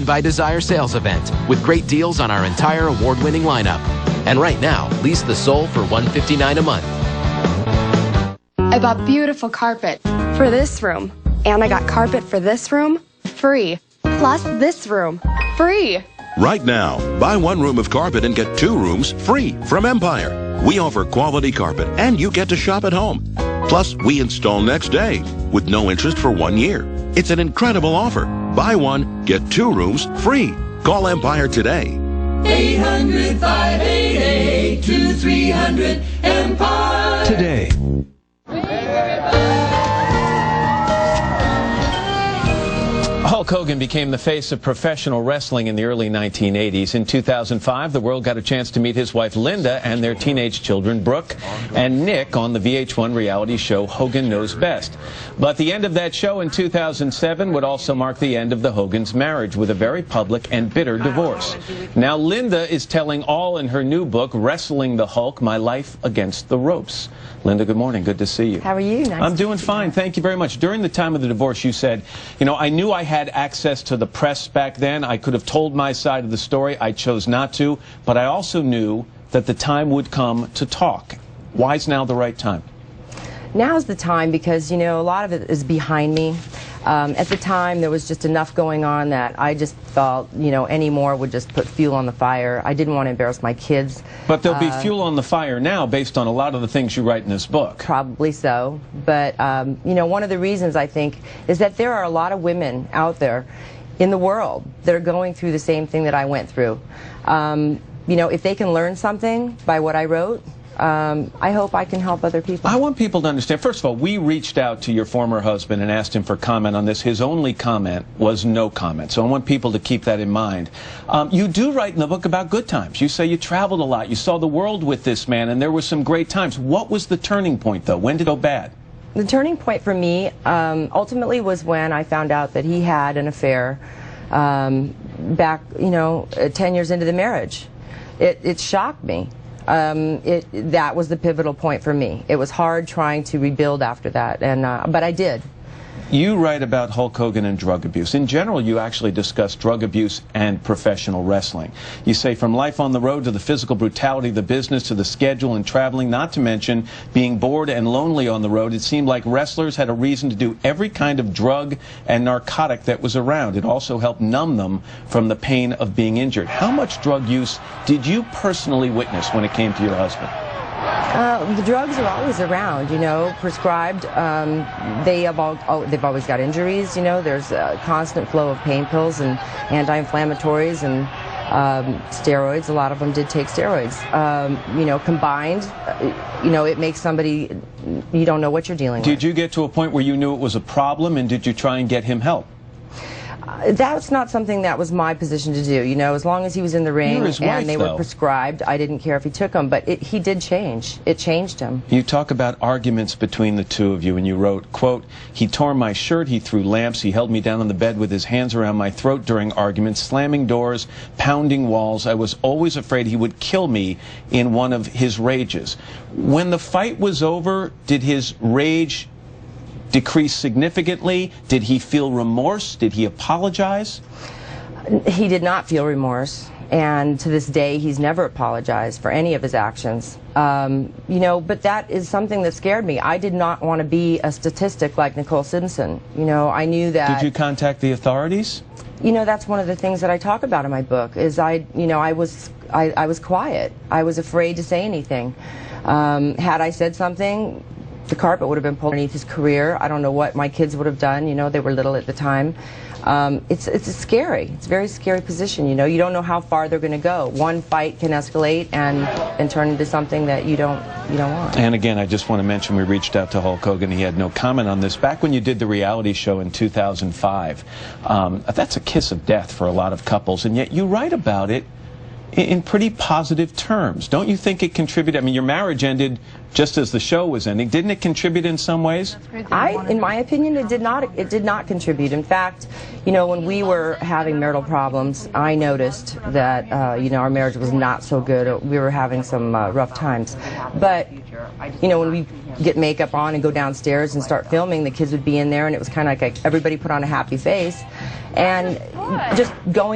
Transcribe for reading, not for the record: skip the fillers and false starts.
by Desire sales event with great deals on our entire award-winning lineup. And right now, lease the Soul for $159 a month. I bought beautiful carpet for this room, and I got carpet for this room free, plus this room free. Right now, buy one room of carpet and get 2 rooms free from Empire. We offer quality carpet, and you get to shop at home. Plus, we install next day with no interest for 1 year. It's an incredible offer. Buy one, get 2 rooms free. Call Empire today. 800-588-2300 Empire. Today. Hulk Hogan became the face of professional wrestling in the early 1980s. In 2005, the world got a chance to meet his wife Linda and their teenage children Brooke and Nick on the VH1 reality show Hogan Knows Best. But the end of that show in 2007 would also mark the end of the Hogan's marriage with a very public and bitter divorce. Now Linda is telling all in her new book, Wrestling the Hulk, My Life Against the Ropes. Linda, good morning. Good to see you. How are you? Nice. I'm doing fine. Thank you very much. During the time of the divorce, you said, you know, I knew I had access to the press back then. I could have told my side of the story. I chose not to. But I also knew that the time would come to talk. Why is now the right time? Now's the time because, you know, a lot of it is behind me. At the time, there was just enough going on that I just felt, you know, any more would just put fuel on the fire. I didn't want to embarrass my kids. But there'll be fuel on the fire now based on a lot of the things you write in this book. Probably so. But, you know, one of the reasons I think is that there are a lot of women out there in the world that are going through the same thing that I went through. You know, if they can learn something by what I wrote, I hope I can help other people. I want people to understand, first of all, we reached out to your former husband and asked him for comment on this. His only comment was no comment. So I want people to keep that in mind. You do write in the book about good times. You say you traveled a lot. You saw the world with this man, and there were some great times. What was the turning point, though? When did it go bad? The turning point for me ultimately was when I found out that he had an affair back, you know, 10 years into the marriage. It shocked me. That was the pivotal point for me. It was hard trying to rebuild after that, and but I did. You write about Hulk Hogan and drug abuse. In general, you actually discuss drug abuse and professional wrestling. You say from life on the road to the physical brutality of the business to the schedule and traveling, not to mention being bored and lonely on the road, it seemed like wrestlers had a reason to do every kind of drug and narcotic that was around. It also helped numb them from the pain of being injured. How much drug use did you personally witness when it came to your husband? The drugs are always around, you know, prescribed. They've always got injuries, you know. There's a constant flow of pain pills and anti-inflammatories and steroids. A lot of them did take steroids. You know, combined, you know, it makes somebody, you don't know what you're dealing with. Did you get to a point where you knew it was a problem, and did you try and get him help? That's not something that was my position to do. You know, as long as he was in the ring and they were prescribed, I didn't care if he took them. But he did change. It changed him. You talk about arguments between the two of you, and you wrote, quote, he tore my shirt, he threw lamps, he held me down on the bed with his hands around my throat during arguments, slamming doors, pounding walls. I was always afraid he would kill me in one of his rages. When the fight was over, did his rage decrease significantly? Did he feel remorse? Did he apologize? He did not feel remorse, and to this day he's never apologized for any of his actions. You know, but that is something that scared me. I did not want to be a statistic like Nicole Simpson. You know, I knew that. Did you contact the authorities? You know, that's one of the things that I talk about in my book, is I was quiet. I was afraid to say anything. Had I said something, the carpet would have been pulled underneath his career. I don't know what my kids would have done. You know, they were little at the time. It's scary. It's a very scary position. You know, you don't know how far they're going to go. One fight can escalate and turn into something that you don't want. And again, I just want to mention we reached out to Hulk Hogan. He had no comment on this. Back when you did the reality show in 2005, that's a kiss of death for a lot of couples, and yet you write about it in pretty positive terms. Don't you think it contributed? I mean, your marriage ended just as the show was ending. Didn't it contribute in some ways? In my opinion, it did not. It did not contribute. In fact, you know, when we were having marital problems, I noticed that you know, our marriage was not so good. We were having some rough times. But you know, when we get makeup on and go downstairs and start filming, the kids would be in there, and it was kind of like everybody put on a happy face, and just going